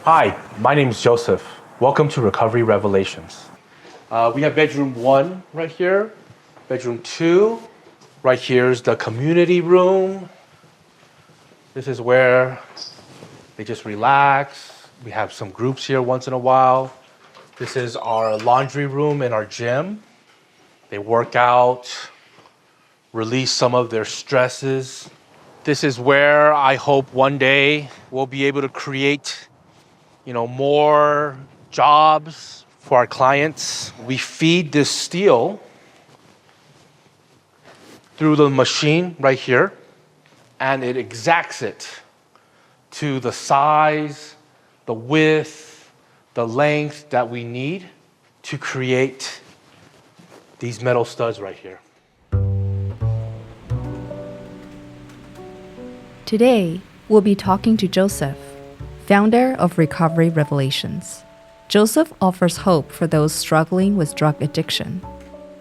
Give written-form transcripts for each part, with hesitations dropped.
Hi, my name is Joseph. Welcome to Recovery Revelations. We have bedroom 1 right here, bedroom 2. Right here is the community room. This is where they just relax. We have some groups here once in a while. This is our laundry room and our gym. They work out, release some of their stresses. This is where I hope one day we'll be able to create, more jobs for our clients. We feed this steel through the machine right here, and it exacts it to the size, the width, the length that we need to create these metal studs right here. Today, we'll be talking to Joseph, founder of Recovery Revelations. Joseph offers hope for those struggling with drug addiction.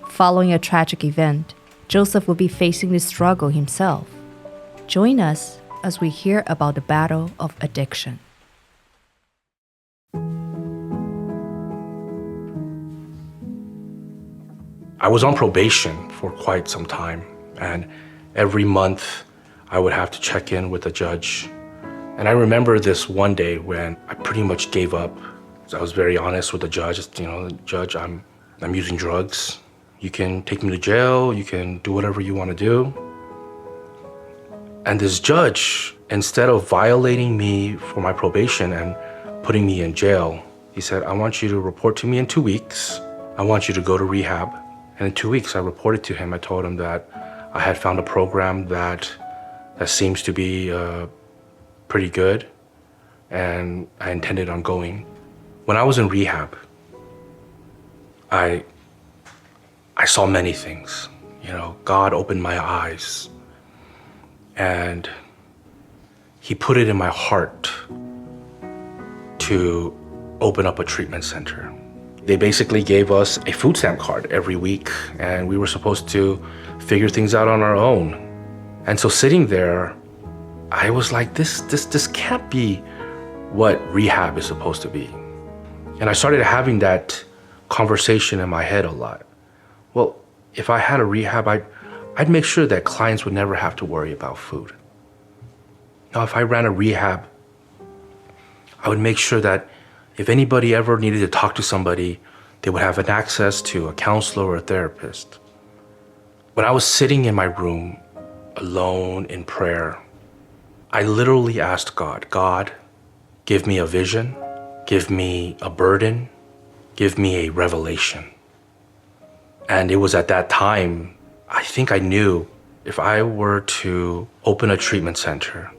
Following a tragic event, Joseph will be facing this struggle himself. Join us as we hear about the battle of addiction. I was on probation for quite some time, and every month I would have to check in with the judge. And I remember this one day when I pretty much gave up. I was very honest with the judge. Judge, I'm using drugs. You can take me to jail. You can do whatever you want to do. And this judge, instead of violating me for my probation and putting me in jail, he said, I want you to report to me in 2 weeks. I want you to go to rehab. And in 2 weeks, I reported to him. I told him that I had found a program that seems to be pretty good, and I intended on going. When I was in rehab, I saw many things. God opened my eyes, and He put it in my heart to open up a treatment center. They basically gave us a food stamp card every week, and we were supposed to figure things out on our own. And so sitting there, I was like, this can't be what rehab is supposed to be. And I started having that conversation in my head a lot. Well, if I had a rehab, I'd make sure that clients would never have to worry about food. Now, if I ran a rehab, I would make sure that if anybody ever needed to talk to somebody, they would have an access to a counselor or a therapist. When I was sitting in my room, alone in prayer, I literally asked God, give me a vision, give me a burden, give me a revelation. And it was at that time, I think I knew if I were to open a treatment center,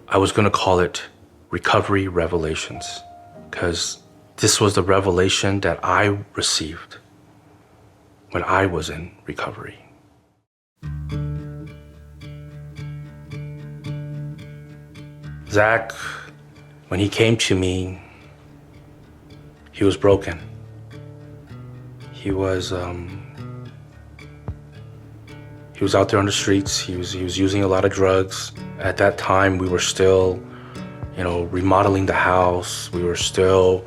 I was going to call it Recovery Revelations, because this was the revelation that I received when I was in recovery. Zach, when he came to me, he was broken. He was out there on the streets. He was using a lot of drugs. At that time, we were still, remodeling the house. We were still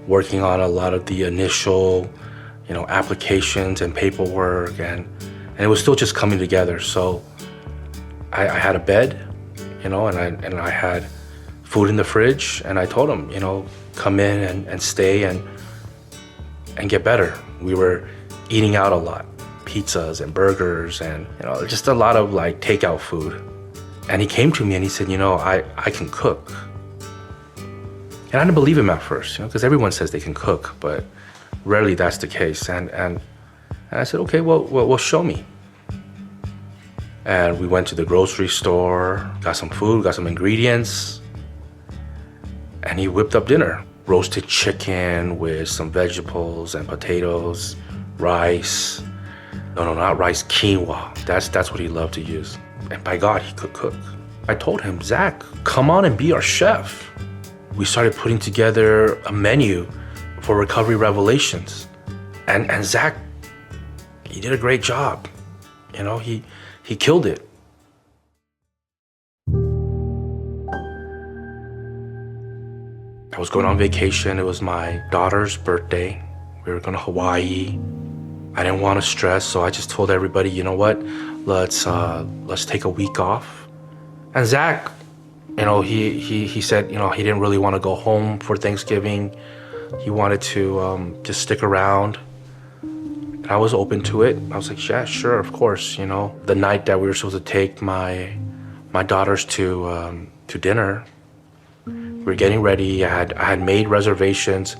working on a lot of the initial, applications and paperwork, and it was still just coming together. So I had a bed, and I had food in the fridge, and I told him, come in and stay and get better. We were eating out a lot, pizzas and burgers and, just a lot of takeout food. And he came to me and he said, I can cook. And I didn't believe him at first, because everyone says they can cook, but rarely that's the case. And I said, okay, well, show me. And we went to the grocery store, got some food, got some ingredients, and he whipped up dinner. Roasted chicken with some vegetables and potatoes, rice. No, not rice, quinoa. That's what he loved to use. And by God, he could cook. I told him, Zach, come on and be our chef. We started putting together a menu for Recovery Revelations. And Zach, he did a great job. He killed it. I was going on vacation. It was my daughter's birthday. We were going to Hawaii. I didn't want to stress, so I just told everybody, you know what? Let's take a week off. And Zach, he said, he didn't really want to go home for Thanksgiving. He wanted to just stick around. And I was open to it. I was like, yeah, sure, of course. The night that we were supposed to take my daughters to dinner, we were getting ready. I had made reservations,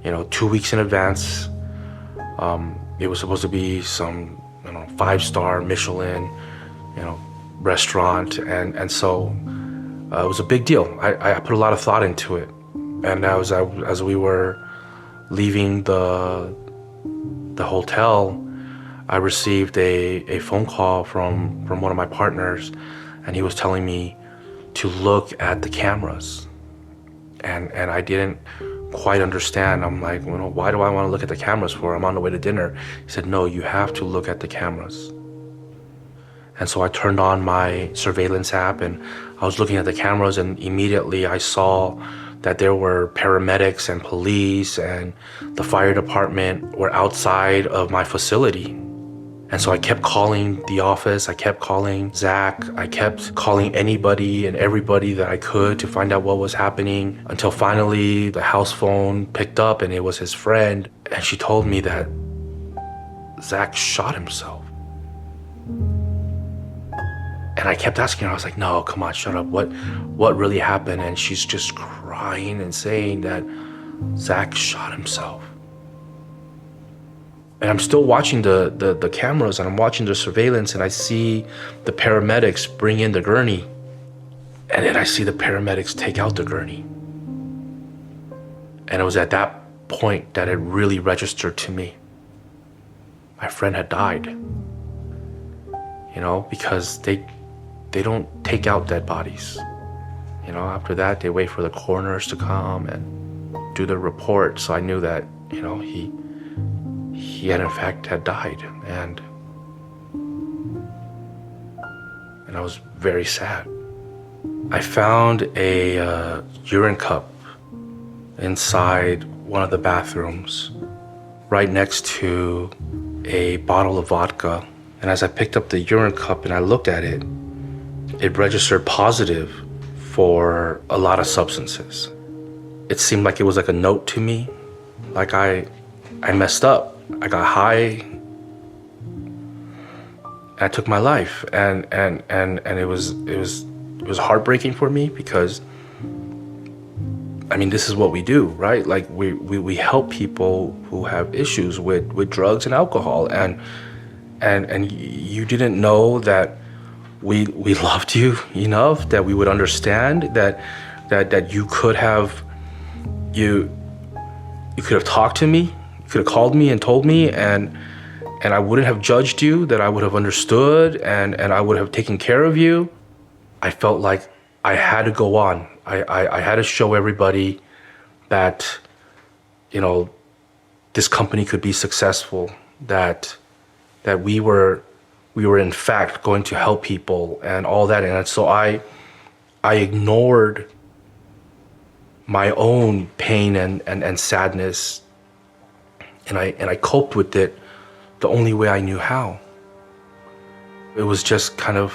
2 weeks in advance. It was supposed to be some, 5-star Michelin, restaurant, and so it was a big deal. I put a lot of thought into it, and as we were leaving the hotel, I received a phone call from one of my partners, and he was telling me to look at the cameras, and I didn't quite understand. I'm like, why do I want to look at the cameras for? I'm on the way to dinner. He said, no, you have to look at the cameras. And so I turned on my surveillance app and I was looking at the cameras, and immediately I saw that there were paramedics and police and the fire department were outside of my facility. And so I kept calling the office, I kept calling Zach, I kept calling anybody and everybody that I could to find out what was happening, until finally the house phone picked up and it was his friend, and she told me that Zach shot himself. And I kept asking her, I was like, no, come on, shut up, what really happened? And she's just crying and saying that Zach shot himself. And I'm still watching the cameras, and I'm watching the surveillance, and I see the paramedics bring in the gurney. And then I see the paramedics take out the gurney. And it was at that point that it really registered to me. My friend had died. Because they don't take out dead bodies. After that, they wait for the coroners to come and do the report. So I knew that, he had in fact had died, and I was very sad. I found a urine cup inside one of the bathrooms, right next to a bottle of vodka. And as I picked up the urine cup and I looked at it, it registered positive for a lot of substances. It seemed like it was like a note to me, like I messed up. I got high. I took my life, and it was heartbreaking for me, because this is what we do, right? Like we help people who have issues with drugs and alcohol, and you didn't know that we loved you enough that we would understand that you could have talked to me. You could have called me and told me, and I wouldn't have judged you, that I would have understood, and I would have taken care of you. I felt like I had to go on. I had to show everybody that, this company could be successful, that we were in fact going to help people and all that. And so I ignored my own pain and sadness, and I coped with it the only way I knew how. It was just kind of,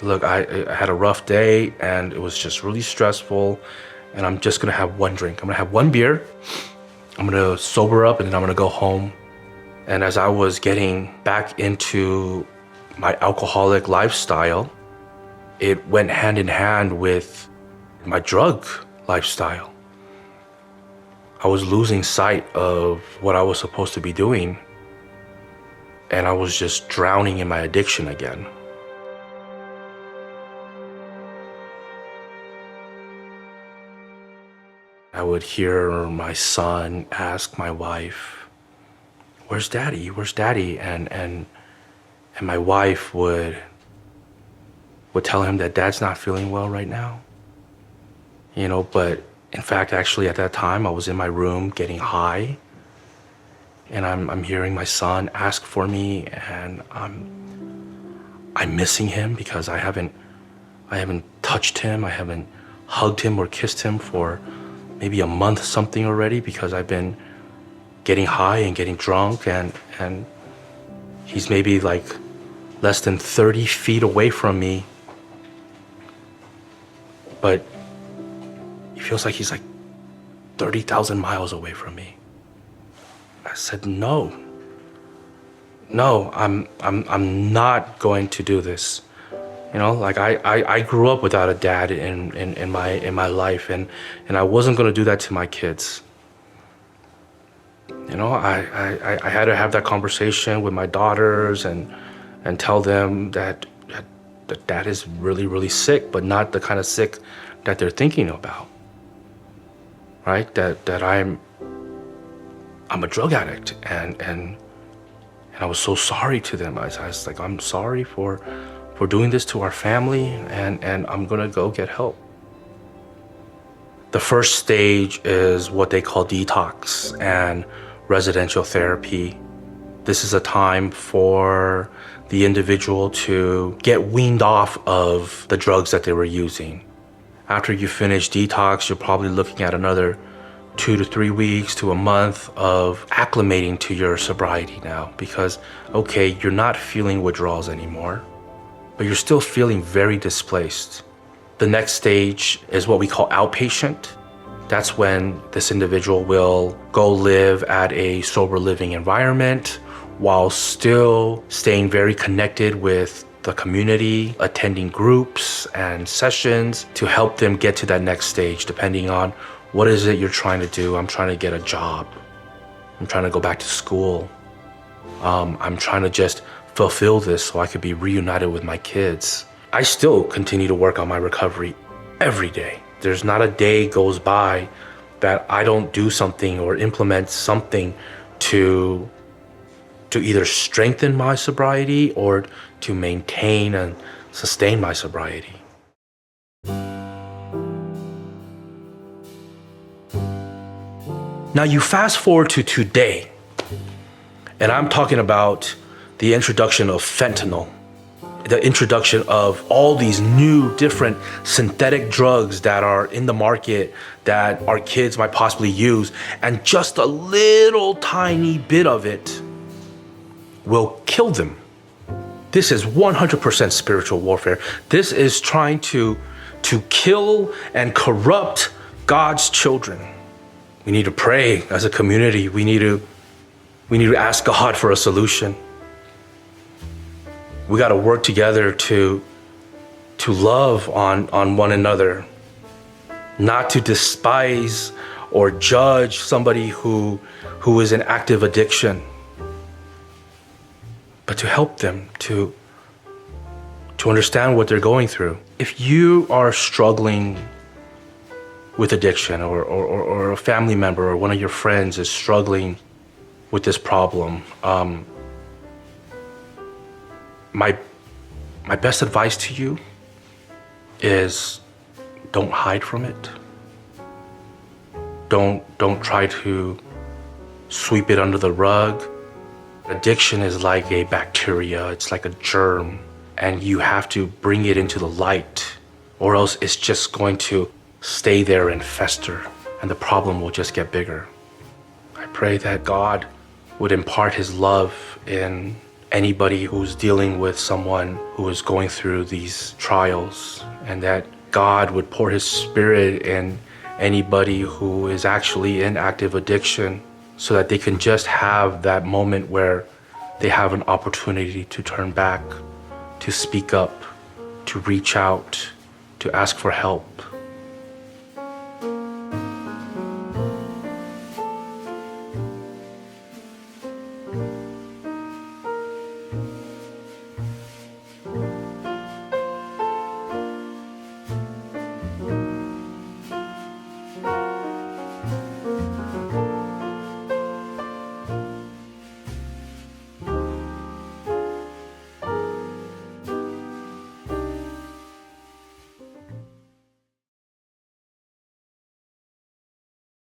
look, I had a rough day, and it was just really stressful, and I'm just gonna have one drink. I'm gonna have one beer, I'm gonna sober up, and then I'm gonna go home. And as I was getting back into my alcoholic lifestyle, it went hand in hand with my drug lifestyle. I was losing sight of what I was supposed to be doing, and I was just drowning in my addiction again. I would hear my son ask my wife, "Where's Daddy? Where's Daddy?" And my wife would tell him that Dad's not feeling well right now. But in fact, actually at that time, I was in my room getting high, and I'm hearing my son ask for me, and I'm missing him because I haven't touched him, I haven't hugged him or kissed him for maybe a month something already because I've been getting high and getting drunk, and he's maybe like less than 30 feet away from me, but it feels like he's like 30,000 miles away from me. I said, no, I'm not going to do this. You know, like I grew up without a dad in my life, and I wasn't going to do that to my kids. You know, I had to have that conversation with my daughters and tell them that dad is really, really sick, but not the kind of sick that they're thinking about. Right? That I'm a drug addict, and I was so sorry to them. I was like, I'm sorry for doing this to our family, and I'm gonna go get help. The first stage is what they call detox and residential therapy. This is a time for the individual to get weaned off of the drugs that they were using. After you finish detox, you're probably looking at another 2 to 3 weeks to a month of acclimating to your sobriety now, because, okay, you're not feeling withdrawals anymore, but you're still feeling very displaced. The next stage is what we call outpatient. That's when this individual will go live at a sober living environment while still staying very connected with the community, attending groups and sessions to help them get to that next stage, depending on what is it you're trying to do. I'm trying to get a job. I'm trying to go back to school. I'm trying to just fulfill this so I could be reunited with my kids. I still continue to work on my recovery every day. There's not a day goes by that I don't do something or implement something to either strengthen my sobriety or to maintain and sustain my sobriety. Now you fast forward to today, and I'm talking about the introduction of fentanyl, the introduction of all these new different synthetic drugs that are in the market that our kids might possibly use, and just a little tiny bit of it will kill them. This is 100% spiritual warfare. This is trying to kill and corrupt God's children. We need to pray as a community. We need to ask God for a solution. We got to work together to love on one another, not to despise or judge somebody who is in active addiction, but to help them to understand what they're going through. If you are struggling with addiction, or a family member or one of your friends is struggling with this problem, my best advice to you is don't hide from it. Don't try to sweep it under the rug. Addiction is like a bacteria, it's like a germ, and you have to bring it into the light, or else it's just going to stay there and fester, and the problem will just get bigger. I pray that God would impart His love in anybody who's dealing with someone who is going through these trials, and that God would pour His Spirit in anybody who is actually in active addiction, so that they can just have that moment where they have an opportunity to turn back, to speak up, to reach out, to ask for help.